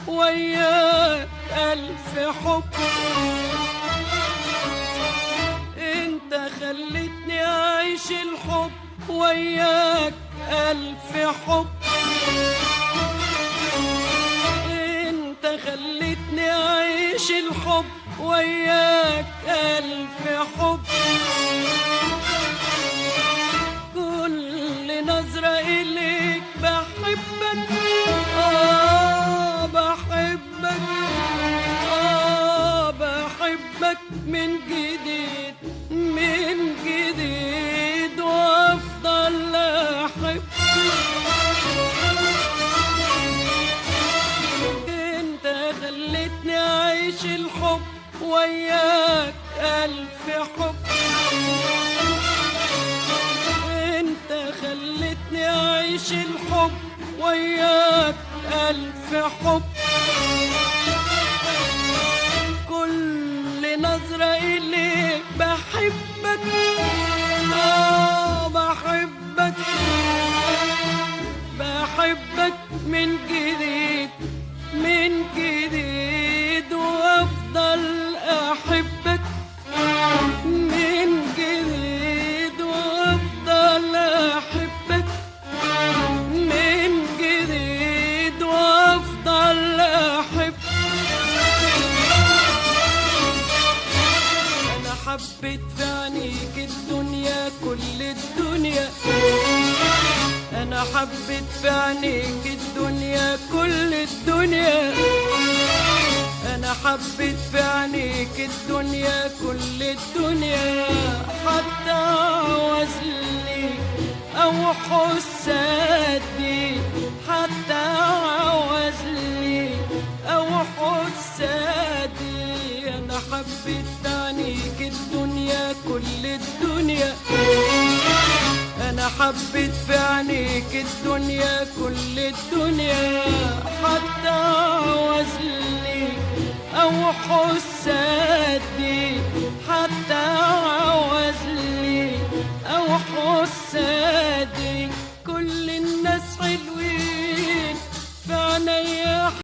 وياك ألف حب. انت خلتني أعيش الحب وياك ألف حب. انت خلتني أعيش الحب وياك ألف حب. كل نظرة إليك بحبك، بحبك، بحبك من جديد من جديد وأفضل أحب. انت خلتني أعيش الحب وياك ألف حب. انت خلتني أعيش الحب وياك ألف حب. كل نظرة إليك بحبك، بحبك، بحبك من جديد من جديد وأفضل أحبك من جديد وأفضل أحبك من جديد وأفضل أحبك. أنا حبيت في عينيك الدنيا كل الدنيا. أنا حبيت في عينيك الدنيا كل الدنيا. أنا حبيت في عينيك الدنيا كل الدنيا. حتى عوزلي أو حسادي، حتى عوزلي أو حسادي. أنا حبيت في عينيك الدنيا كل الدنيا. أنا حبيت في عينيك الدنيا كل الدنيا. حتى عوزلي أو حسادي، حتى عوزلي أو حسادي.